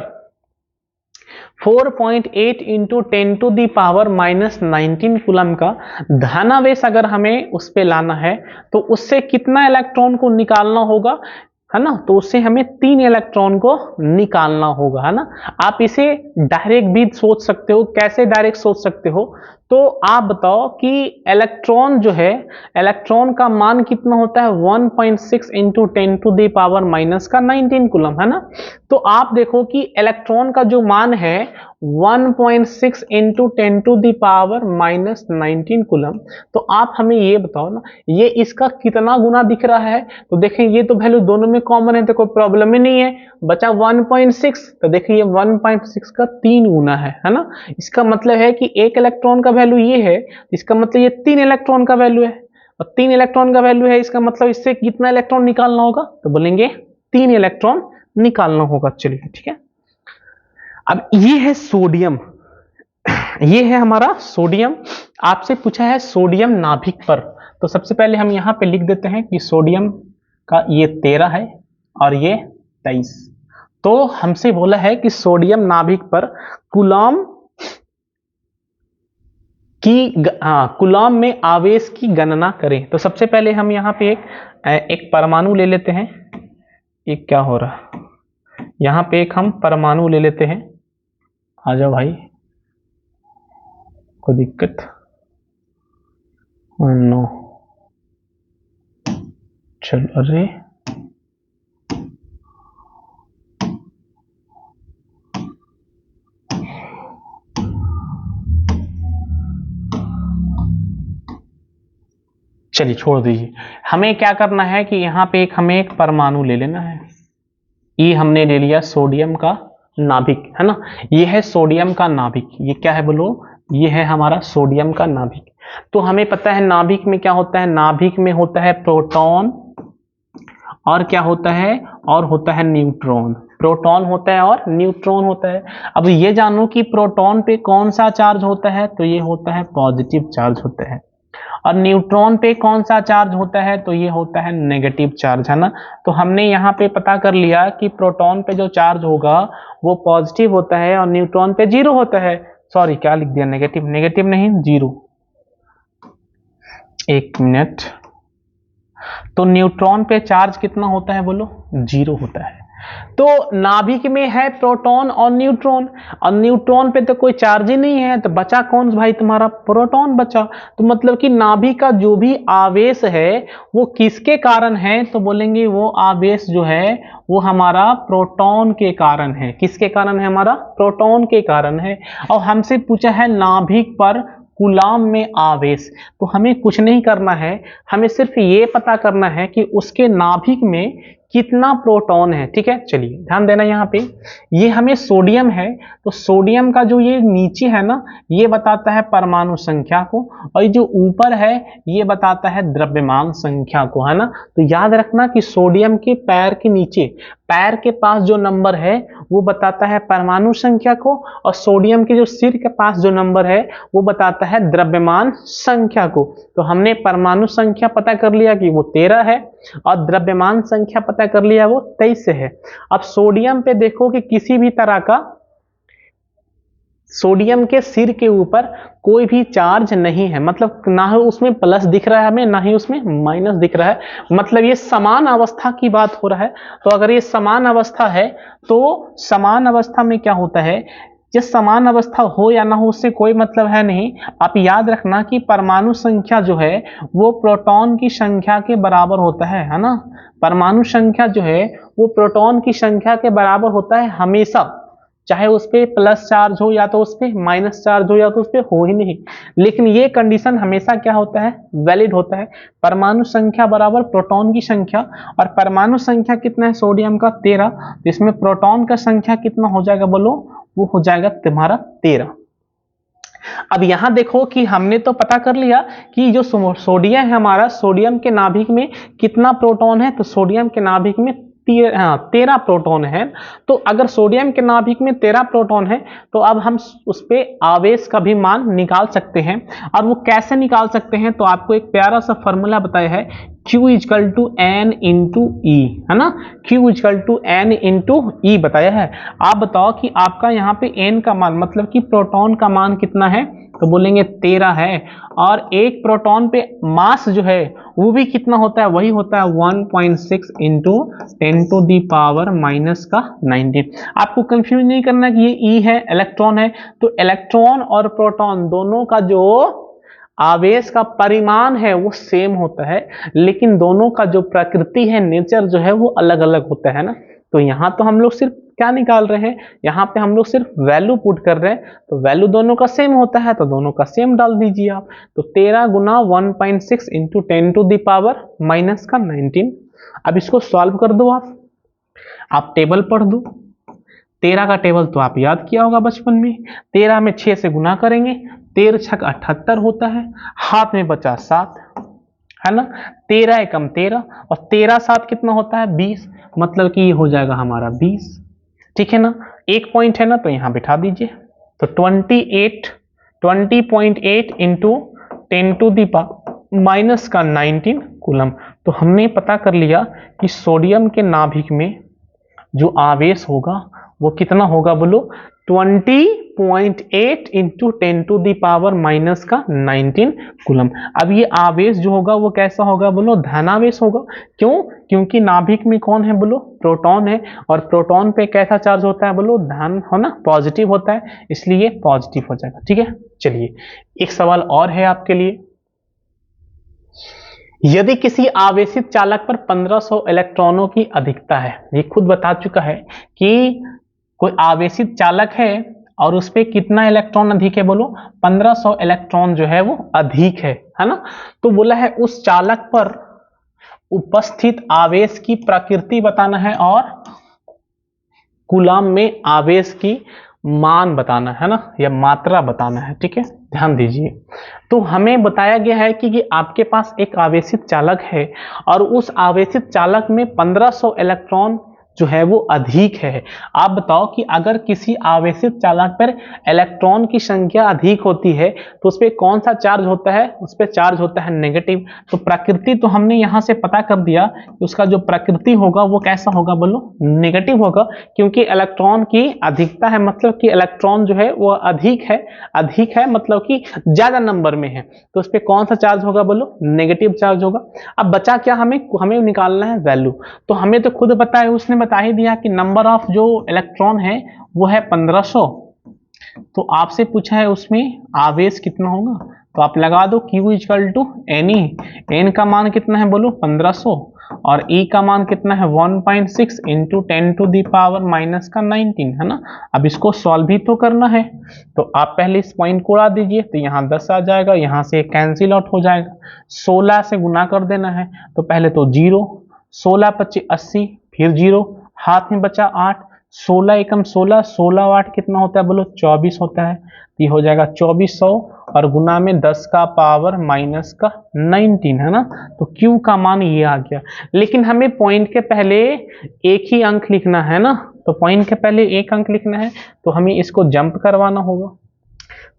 4.8 इंटू 10⁻⁻19 कूलम का धनावेश अगर हमें उस पे लाना है तो उससे कितना इलेक्ट्रॉन को निकालना होगा, है ना। तो उससे हमें 3 इलेक्ट्रॉन को निकालना होगा, है ना। आप इसे डायरेक्ट भी सोच सकते हो। कैसे डायरेक्ट सोच सकते हो, तो आप बताओ कि इलेक्ट्रॉन जो है, इलेक्ट्रॉन का मान कितना होता है 1.6 इंटू 10⁻⁻19 कूलम, है ना। तो आप देखो कि इलेक्ट्रॉन का जो मान है 1.6 इंटू 10⁻⁻19 कूलम, तो आप हमें ये बताओ ना, ये इसका कितना गुना दिख रहा है। तो देखें ये तो वैल्यू दोनों में कॉमन है, तो कोई प्रॉब्लम ही नहीं है। बचा 1.6, तो देखिए ये 1.6 का 3 गुना है ना। इसका मतलब है कि एक इलेक्ट्रॉन का वैल्यू ये है, इसका मतलब ये 3 इलेक्ट्रॉन का वैल्यू है, और 3 इलेक्ट्रॉन का वैल्यू है, इसका मतलब इससे कितना इलेक्ट्रॉन निकालना होगा, तो बोलेंगे 3 इलेक्ट्रॉन निकालना होगा। चलिए ठीक है। अब ये है सोडियम, ये है हमारा सोडियम। आपसे पूछा है सोडियम नाभिक पर, तो सबसे पहले हम यहां पे लिख देते हैं कि सोडियम का ये 13 है और ये 23। तो हमसे बोला है कि सोडियम नाभिक पर कूलम की कूलम में आवेश की गणना करें। तो सबसे पहले हम यहाँ पे एक परमाणु ले लेते हैं। एक क्या हो रहा है, यहाँ पे एक हम परमाणु ले लेते हैं। आ जाओ भाई, कोई दिक्कत? नो, चलो, अरे चलिए छोड़ दीजिए। हमें क्या करना है कि यहाँ पे हमें एक परमाणु ले लेना है। ये हमने ले लिया सोडियम का नाभिक, है ना। ये है सोडियम का नाभिक। ये क्या है बोलो, ये है हमारा सोडियम का नाभिक। तो हमें पता है नाभिक में क्या होता है, नाभिक में होता है प्रोटॉन और क्या होता है, और होता है न्यूट्रॉन। प्रोटॉन होता है और न्यूट्रॉन होता है। अब ये जानो कि प्रोटॉन पे कौन सा चार्ज होता है, तो ये होता है पॉजिटिव चार्ज होता है, और न्यूट्रॉन पे कौन सा चार्ज होता है, तो ये होता है नेगेटिव चार्ज, है ना। तो हमने यहाँ पे पता कर लिया कि प्रोटॉन पे जो चार्ज होगा वो पॉजिटिव होता है और न्यूट्रॉन पे 0 होता है। सॉरी, क्या लिख दिया, नेगेटिव, नेगेटिव नहीं 0। एक मिनट। तो न्यूट्रॉन पे चार्ज कितना होता है बोलो, 0 होता है। तो नाभिक में है प्रोटॉन और न्यूट्रॉन, और न्यूट्रॉन पे तो कोई चार्ज ही नहीं है, तो बचा कौन भाई, तुम्हारा प्रोटॉन बचा। तो मतलब कि नाभिक का जो भी आवेश है वो किसके कारण है, तो बोलेंगे वो आवेश जो है वो हमारा प्रोटॉन के कारण है। किसके कारण है, हमारा प्रोटॉन के कारण है। और हमसे पूछा है नाभिक पर कूलम में आवेश, तो हमें कुछ नहीं करना है, हमें सिर्फ ये पता करना है कि उसके नाभिक में कितना प्रोटॉन है। ठीक है, चलिए ध्यान देना। यहाँ पे ये हमें सोडियम है, तो सोडियम का जो ये नीचे है ना, ये बताता है परमाणु संख्या को, और ये जो ऊपर है ये बताता है द्रव्यमान संख्या को, है ना। तो याद रखना कि सोडियम के पैर के नीचे, पैर के पास जो नंबर है वो बताता है परमाणु संख्या को, और सोडियम के जो सिर के पास जो नंबर है वो बताता है द्रव्यमान संख्या को। तो हमने परमाणु संख्या पता कर लिया कि वो 13 है, और द्रव्यमान संख्या पता कर लिया वो 23 है। अब सोडियम पे देखो कि किसी भी तरह का सोडियम के सिर के ऊपर कोई भी चार्ज नहीं है, मतलब ना ही उसमें प्लस दिख रहा है हमें, ना ही उसमें माइनस दिख रहा है, मतलब ये समान अवस्था की बात हो रहा है। तो अगर ये समान अवस्था है, तो समान अवस्था में क्या होता है, ये समान अवस्था हो या ना हो उससे कोई मतलब है नहीं। आप याद रखना कि परमाणु संख्या जो है वो प्रोटॉन की संख्या के बराबर होता है ना। परमाणु संख्या जो है वो प्रोटॉन की संख्या के बराबर होता है हमेशा, चाहे उस पर प्लस चार्ज हो या तो उस पर माइनस चार्ज हो या तो उस पर हो ही नहीं। लेकिन ये कंडीशन हमेशा क्या होता है, वैलिड होता है। परमाणु संख्या बराबर प्रोटॉन की संख्या, और परमाणु संख्या कितना है सोडियम का 13, तो इसमें प्रोटॉन का संख्या कितना हो जाएगा बोलो, वो हो जाएगा तुम्हारा 13। अब यहां देखो कि हमने तो पता कर लिया कि जो सोडियम है हमारा, सोडियम के नाभिक में कितना प्रोटॉन है, तो सोडियम के नाभिक में 13 प्रोटॉन है। तो अगर सोडियम के नाभिक में 13 प्रोटॉन है तो अब हम उस पे आवेश का भी मान निकाल सकते हैं। और वो कैसे निकाल सकते हैं, तो आपको एक प्यारा सा फॉर्मूला बताया है, Q equal to n into e, है ना। Q equal to n into e बताया है। आप बताओ कि आपका यहाँ पे n का मान मतलब कि प्रोटॉन का मान कितना है, तो बोलेंगे 13 है। और एक प्रोटॉन पे मास जो है वो भी कितना होता है, वही होता है 1.6 into 10 to the power minus का 19। आपको कंफ्यूज नहीं करना कि ये ई है, इलेक्ट्रॉन है। तो इलेक्ट्रॉन और प्रोटॉन दोनों का जो आवेश का परिमाण है वो सेम होता है, लेकिन दोनों का जो प्रकृति है, नेचर जो है वो अलग अलग होता है ना। तो यहाँ तो हम लोग सिर्फ क्या निकाल रहे हैं, यहाँ पे हम लोग सिर्फ वैल्यू पुट कर रहे हैं। तो वैल्यू दोनों का सेम होता है तो दोनों का सेम डाल दीजिए आप। तो 13 गुना 1.6 into 10 to the power minus का 19। अब इसको सॉल्व कर दो आप टेबल पढ़ दो। 13 का टेबल तो आप याद किया होगा बचपन में। 13 में 6 से गुना करेंगे, 13 छक 78 होता है, हाथ में बचा 7, है ना। 13 एकम 13 और 13 7 कितना होता है 20, मतलब कि ये हो जाएगा हमारा 20, ठीक है ना। एक पॉइंट है ना तो यहाँ बिठा दीजिए। तो 20.8 into 10 to the power minus का 19 कूलम। तो हमने पता कर लिया कि सोडियम के नाभिक में जो आवेश होगा वो कितना होगा, बोलो 20.8 into 10 to the power minus का 19 कूलम। अब ये आवेश जो होगा वो कैसा होगा, बोलो धनावेश होगा। क्यों? क्योंकि नाभिक में कौन है, बोलो प्रोटॉन है, और प्रोटॉन पे कैसा चार्ज होता है, बोलो धन, हो ना, पॉजिटिव होता है, इसलिए पॉजिटिव हो जाएगा। ठीक है, चलिए एक सवाल और है आपके लिए। यदि किसी आवेशित चालक पर 1500 इलेक्ट्रॉनों की अधिकता है, ये खुद बता चुका है कि कोई आवेशित चालक है और उस पे कितना इलेक्ट्रॉन अधिक है, बोलो 1500 इलेक्ट्रॉन जो है वो अधिक है ना। तो बोला है उस चालक पर उपस्थित आवेश की प्रकृति बताना है और कूलम में आवेश की मान बताना है ना, या मात्रा बताना है। ठीक है, ध्यान दीजिए। तो हमें बताया गया है कि आपके पास एक आवेशित चालक है और उस आवेशित चालक में 1500 इलेक्ट्रॉन जो है वो अधिक है। आप बताओ कि अगर किसी आवेशित चालक पर इलेक्ट्रॉन की संख्या अधिक होती है तो उस पर कौन सा चार्ज होता है, उस पर चार्ज होता है नेगेटिव। तो प्रकृति तो हमने यहाँ से पता कर दिया कि उसका जो प्रकृति होगा वो कैसा होगा, बोलो नेगेटिव होगा, क्योंकि इलेक्ट्रॉन की अधिकता है, मतलब कि इलेक्ट्रॉन जो है वो अधिक है मतलब कि ज्यादा नंबर में है, तो उस पर कौन सा चार्ज होगा, बोलो नेगेटिव चार्ज होगा। अब बचा क्या, हमें निकालना है वैल्यू। तो हमें तो खुद पता है, उसने बता ही दिया कि नंबर ऑफ जो इलेक्ट्रॉन है वो है 1500। तो आपसे पूछा है उसमें आवेश कितना होगा, तो आप लगा दो Q equal to N E. N का मान कितना है, बोलो 1500, और E का मान कितना है 1.6 into 10 to the power minus का 19, है ना। अब इसको सॉल्व भी तो करना है, तो आप पहले इस पॉइंट को उड़ा दीजिए, तो यहाँ 10 आ जाएगा, यहाँ से कैंसिल आउट हो जाएगा। 16 से गुना कर देना है, तो पहले तो 0, 16 25 80, फिर 0, हाथ में बचा 8, 16 एकम 16, 16 8 कितना होता है, बोलो 24 होता है। ये हो जाएगा 2400 और गुना में 10 का पावर माइनस का 19, है ना। तो Q का मान ये आ गया। लेकिन हमें पॉइंट के पहले एक ही अंक लिखना है ना, तो पॉइंट के पहले एक अंक लिखना है, तो हमें इसको जंप करवाना होगा।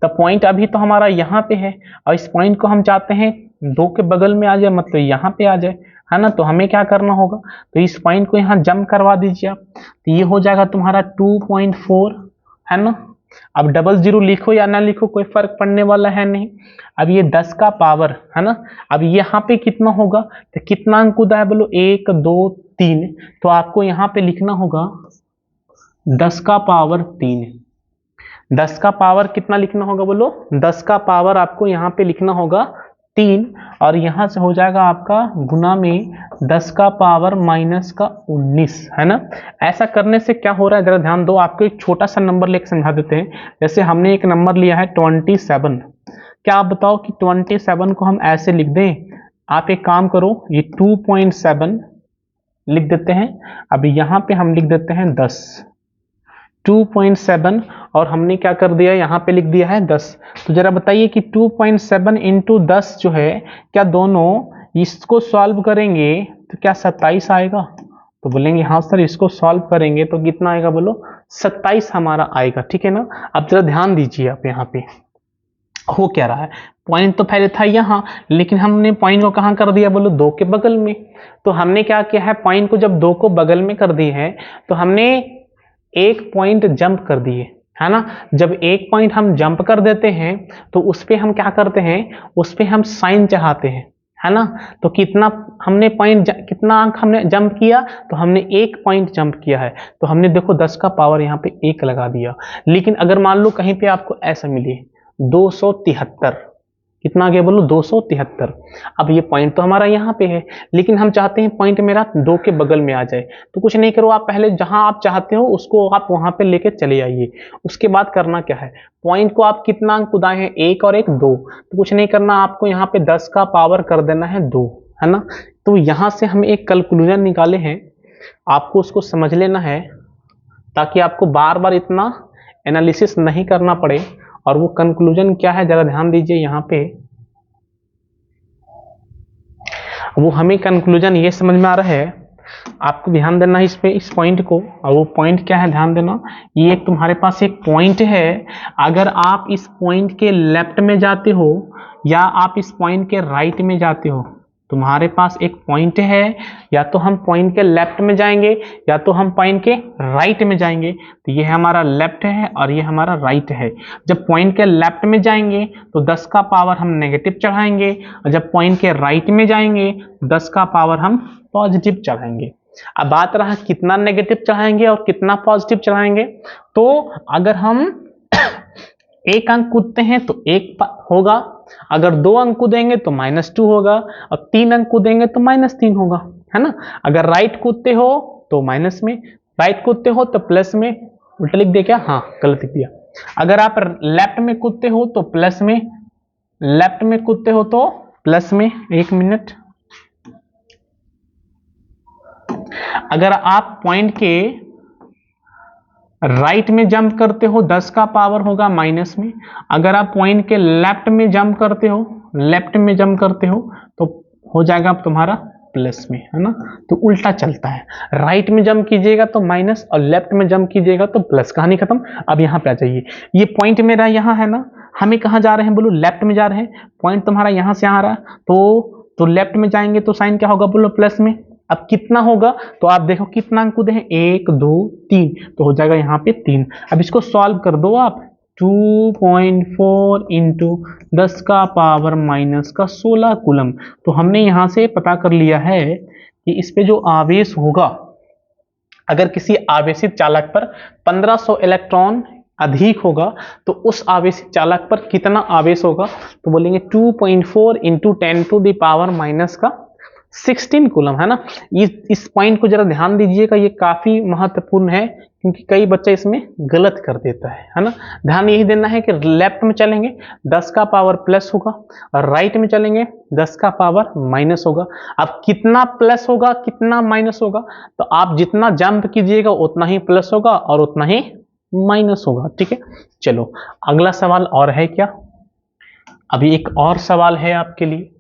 तो पॉइंट अभी तो हमारा यहाँ पे है और इस पॉइंट को हम चाहते हैं 2 के बगल में आ जाए, मतलब यहाँ पे आ जाए, है ना। तो हमें क्या करना होगा, तो इस पॉइंट को यहाँ जंप करवा दीजिए आप। तो ये हो जाएगा तुम्हारा 2.4, है ना। अब 00 लिखो या ना लिखो कोई फर्क पड़ने वाला है नहीं। अब ये 10 का पावर, है ना। अब यहाँ पे कितना होगा, तो कितना अंक कूदा है, बोलो 1 2 3, तो आपको यहाँ पे लिखना होगा 10 का पावर 3। 10 का पावर कितना लिखना होगा, बोलो 10 का पावर आपको यहाँ पे लिखना होगा 3, और यहाँ से हो जाएगा आपका गुना में 10 का पावर माइनस का 19, है ना। ऐसा करने से क्या हो रहा है, जरा ध्यान दो। आपको एक छोटा सा नंबर लेकर समझा देते हैं। जैसे हमने एक नंबर लिया है 27, क्या आप बताओ कि 27 को हम ऐसे लिख दें। आप एक काम करो, ये 2.7 लिख देते हैं। अब यहाँ पे हम लिख देते हैं 10, 2.7, और हमने क्या कर दिया, यहाँ पे लिख दिया है 10। तो जरा बताइए कि 2.7 इंटू 10 जो है, क्या दोनों इसको सॉल्व करेंगे तो क्या 27 आएगा। तो बोलेंगे हाँ सर इसको सॉल्व करेंगे तो कितना आएगा बोलो, 27 हमारा आएगा, ठीक है ना। अब जरा ध्यान दीजिए आप यहाँ पे हो क्या रहा है, पॉइंट तो पहले था यहाँ, लेकिन हमने पॉइंट को कहाँ कर दिया बोलो, 2 के बगल में। तो हमने क्या किया है, पॉइंट को जब 2 को बगल में कर दिए है तो हमने एक पॉइंट जंप कर दिए, है ना। जब एक पॉइंट हम जंप कर देते हैं तो उस पर हम क्या करते हैं, उस पर हम साइन चढ़ाते हैं, है ना। तो कितना हमने पॉइंट, कितना अंक हमने जंप किया, तो हमने 1 पॉइंट जंप किया है, तो हमने देखो 10 का पावर यहाँ पे 1 लगा दिया। लेकिन अगर मान लो कहीं पे आपको ऐसा मिले 273, कितना आ गया बोलो, 273। अब ये पॉइंट तो हमारा यहाँ पे है, लेकिन हम चाहते हैं पॉइंट मेरा 2 के बगल में आ जाए। तो कुछ नहीं करो, आप पहले जहां आप चाहते हो उसको आप वहां पे लेके चले आइए। उसके बाद करना क्या है, पॉइंट को आप कितना अंक कुदाए हैं, 1 और 1 2, तो कुछ नहीं करना, आपको यहाँ पे 10 का पावर कर देना है 2, है ना। तो यहां से हम एक कैलकुलेशन निकाले हैं, आपको उसको समझ लेना है ताकि आपको बार बार इतना एनालिसिस नहीं करना पड़े। और वो कंक्लूजन क्या है जरा ध्यान दीजिए यहाँ पे, वो हमें कंक्लूजन ये समझ में आ रहा है, आपको ध्यान देना है इस पे, इस पॉइंट को। और वो पॉइंट क्या है ध्यान देना, ये एक तुम्हारे पास एक पॉइंट है, अगर आप इस पॉइंट के लेफ्ट में जाते हो या आप इस पॉइंट के राइट में जाते हो, तुम्हारे पास एक पॉइंट है, या तो हम पॉइंट के लेफ्ट में जाएंगे या तो हम पॉइंट के राइट में जाएंगे। तो ये हमारा लेफ्ट है और ये हमारा राइट है। जब पॉइंट के लेफ्ट में जाएंगे तो 10 का पावर हम नेगेटिव चढ़ाएंगे, और जब पॉइंट के राइट में जाएंगे 10 का पावर हम पॉजिटिव चढ़ाएंगे। अब बात रहा कितना नेगेटिव चढ़ाएंगे और कितना पॉजिटिव चढ़ाएंगे। तो अगर हम एक अंक कूदते हैं तो 1 होगा, अगर 2 अंक कूदेंगे तो -2 होगा, और 3 अंक कूदेंगे तो -3 होगा, है ना। अगर राइट कूदते हो तो माइनस में, राइट कूदते हो तो प्लस में, उल्टा लिख दिया क्या, हाँ गलत लिख दिया। अगर आप लेफ्ट में कूदते हो तो प्लस में, लेफ्ट में कूदते हो तो प्लस में, 1 मिनट। अगर आप पॉइंट के राइट में जंप करते हो 10 का पावर होगा माइनस में, अगर आप पॉइंट के लेफ्ट में जंप करते हो, लेफ्ट में जंप करते हो तो हो जाएगा तुम्हारा प्लस में, है ना। तो उल्टा चलता है, राइट में जंप कीजिएगा तो माइनस और लेफ्ट में जंप कीजिएगा तो प्लस। कहानी खत्म। अब यहाँ पे आ जाइए, ये पॉइंट मेरा यहाँ है ना, हमें कहाँ जा रहे हैं बोलो, लेफ्ट में जा रहे हैं। पॉइंट तुम्हारा यहाँ से आ रहा है तो लेफ्ट में जाएंगे तो साइन क्या होगा बोलो, प्लस में। अब कितना होगा, तो आप देखो कितना अंक कूदे हैं, 1 2 3, तो हो जाएगा यहाँ पे 3। अब इसको सॉल्व कर दो आप, 2.4 इंटू 10 का पावर माइनस का 16 कूलम। तो हमने यहाँ से पता कर लिया है कि इस पे जो आवेश होगा, अगर किसी आवेशित चालक पर 1500 इलेक्ट्रॉन अधिक होगा तो उस आवेशित चालक पर कितना आवेश होगा, तो बोलेंगे 2.4 into 10 to the power minus का 16 कूलम, है ना। इस पॉइंट को जरा ध्यान दीजिएगा, ये काफी महत्वपूर्ण है क्योंकि कई बच्चे इसमें गलत कर देता है ना। ध्यान यही देना है कि लेफ्ट में चलेंगे 10 का पावर प्लस होगा और राइट में चलेंगे 10 का पावर माइनस होगा। अब कितना प्लस होगा कितना माइनस होगा, तो आप जितना जंप कीजिएगा उतना ही प्लस होगा और उतना ही माइनस होगा, ठीक है। चलो अगला सवाल और है क्या, अभी एक और सवाल है आपके लिए।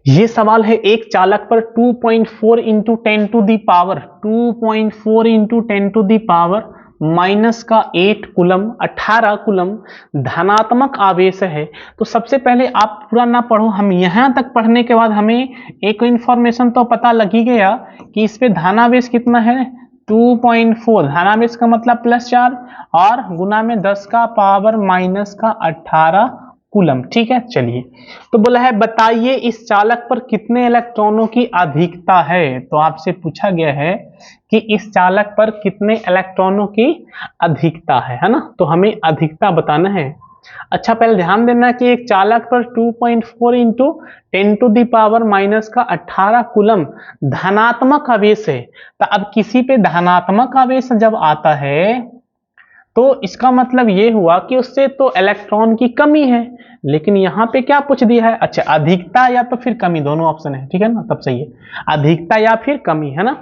ये सवाल है, एक चालक पर 2.4 into 10 to the power 2.4 into 10 to the power minus का 8 कूलम 18 कूलम धनात्मक आवेश है। तो सबसे पहले आप पूरा ना पढ़ो, हम यहां तक पढ़ने के बाद हमें एक इंफॉर्मेशन तो पता लग ही गया कि इस पे धनावेश कितना है, 2.4, धनावेश का मतलब +4 और गुना में 10 का पावर माइनस का 18 कूलम, ठीक है। चलिए, तो बोला है बताइए इस चालक पर कितने इलेक्ट्रॉनों की अधिकता है। तो आपसे पूछा गया है कि इस चालक पर कितने इलेक्ट्रॉनों की अधिकता है ना। तो हमें अधिकता बताना है। अच्छा, पहले ध्यान देना कि एक चालक पर 2.4 into 10 to the power minus का 18 कूलम धनात्मक आवेश है। तो अब किसी पे धनात्मक आवेश जब आता है तो इसका मतलब ये हुआ कि उससे तो इलेक्ट्रॉन की कमी है, लेकिन यहाँ पे क्या पूछ दिया है, अच्छा अधिकता या तो फिर कमी, दोनों ऑप्शन है, ठीक है ना, तब सही है, अधिकता या फिर कमी, है ना।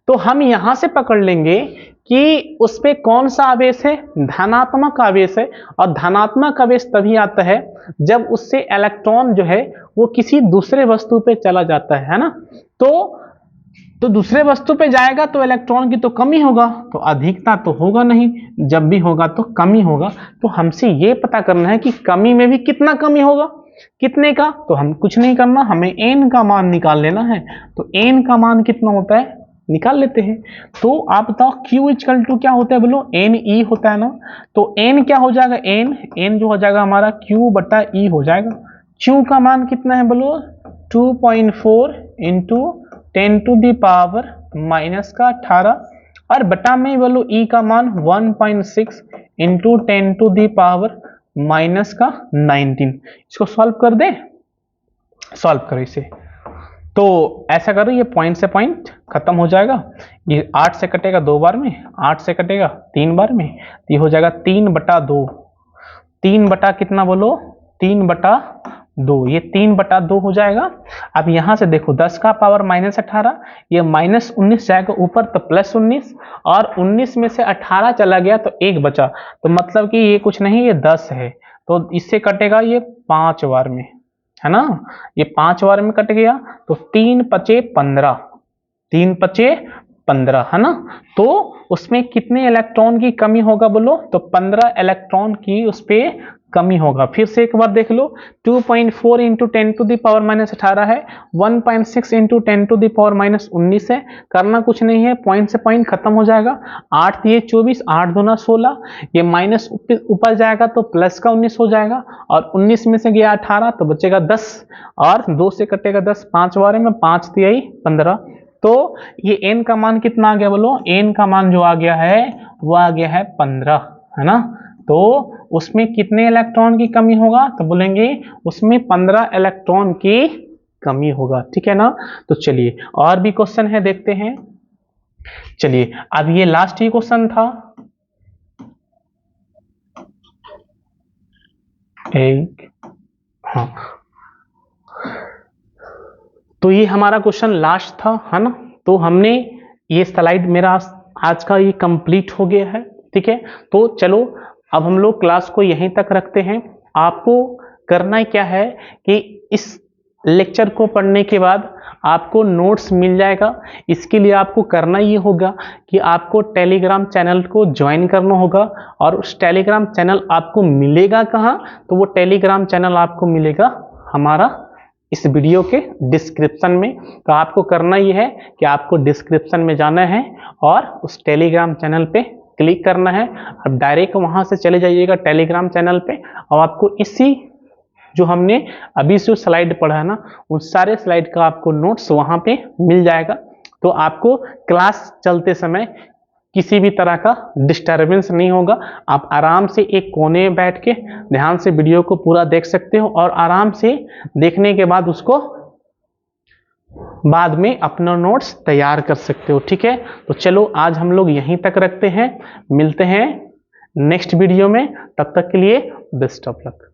तो हम यहाँ से पकड़ लेंगे कि उस पे कौन सा आवेश है, धनात्मक आवेश है। और धनात्मक आवेश तभी आता है जब उससे इलेक्ट्रॉन जो है वो किसी दूसरे वस्तु पे चला जाता है ना। तो तो दूसरे वस्तु पे जाएगा तो इलेक्ट्रॉन की तो कमी होगा, तो अधिकता तो होगा नहीं, जब भी होगा तो कमी होगा। तो हमसे ये पता करना है कि कमी में भी कितना कमी होगा, कितने का। तो हम कुछ नहीं करना, हमें n का मान निकाल लेना है। तो n का मान कितना होता है निकाल लेते हैं। तो आप बताओ Q इक्वल टू क्या होता है, बोलो NE होता है ना। तो n क्या हो जाएगा, n जो हो जाएगा हमारा Q बटा E हो जाएगा। Q का मान कितना है बोलो 2.4 into 10 to the power minus का 18, और बटा में बोलो E का मान 1.6 into 10 to the power minus का 19। इसको सॉल्व कर दे, सॉल्व करो इसे। तो ऐसा करो, ये पॉइंट से पॉइंट खत्म हो जाएगा, ये 8 से कटेगा 2 बार में, 8 से कटेगा 3 बार में, ये हो जाएगा 3 बटा 2। 3 बटा कितना बोलो 3 बटा 2, ये 3 बटा 2 हो जाएगा। अब यहां से देखो 10 का पावर माइनस 18, ये माइनस 19 जाएगा ऊपर तो प्लस 19, और 19 में से 18 चला गया तो 1 बचा, तो मतलब कि ये कुछ नहीं, ये 10 है। तो इससे कटेगा ये 5 बार में, है ना, ये 5 बार में कट गया। तो 3 पचे 15, 3 पचे 15, है ना। तो उसमें कितने इलेक्ट्रॉन की कमी होगा बोलो, तो 15 इलेक्ट्रॉन की उस पर कमी होगा। फिर से एक बार देख लो, 2.4 into 10 to the power minus 18 है, 1.6 into 10 to the power minus 19 है। करना कुछ नहीं है, पॉइंट से पॉइंट खत्म हो जाएगा। 8 ये 24, 8 दूना 16, ये माइनस ऊपर जाएगा तो प्लस का 19 हो जाएगा, और 19 में से गया 18 तो बचेगा 10, और 2 से कटेगा 10, 5 बारे में 5 यही 15। तो ये n का मान कितना आ गया बोलो, n का मान जो आ गया है वो आ गया है 15, है ना। तो उसमें कितने इलेक्ट्रॉन की कमी होगा, तो बोलेंगे उसमें 15 इलेक्ट्रॉन की कमी होगा, ठीक है ना। तो चलिए और भी क्वेश्चन है देखते हैं। चलिए अब ये लास्ट ही क्वेश्चन था, एक, हाँ, तो ये हमारा क्वेश्चन लास्ट था, है ना। तो हमने ये स्लाइड मेरा आज का ये कंप्लीट हो गया है, ठीक है। तो चलो अब हम लोग क्लास को यहीं तक रखते हैं। आपको करना क्या है कि इस लेक्चर को पढ़ने के बाद आपको नोट्स मिल जाएगा। इसके लिए आपको करना ये होगा कि आपको टेलीग्राम चैनल को ज्वाइन करना होगा, और उस टेलीग्राम चैनल आपको मिलेगा कहाँ, तो वो टेलीग्राम चैनल आपको मिलेगा हमारा इस वीडियो के डिस्क्रिप्शन में। तो आपको करना ये है कि आपको डिस्क्रिप्शन में जाना है और उस टेलीग्राम चैनल पे क्लिक करना है। अब डायरेक्ट वहां से चले जाइएगा टेलीग्राम चैनल पे, और आपको इसी जो हमने अभी जो स्लाइड पढ़ा है ना, उन सारे स्लाइड का आपको नोट्स वहां पे मिल जाएगा। तो आपको क्लास चलते समय किसी भी तरह का डिस्टरबेंस नहीं होगा। आप आराम से एक कोने में बैठ के ध्यान से वीडियो को पूरा देख सकते हो, और आराम से देखने के बाद उसको बाद में अपना नोट्स तैयार कर सकते हो, ठीक है। तो चलो आज हम लोग यहीं तक रखते हैं, मिलते हैं नेक्स्ट वीडियो में, तब तक के लिए बेस्ट ऑफ लक।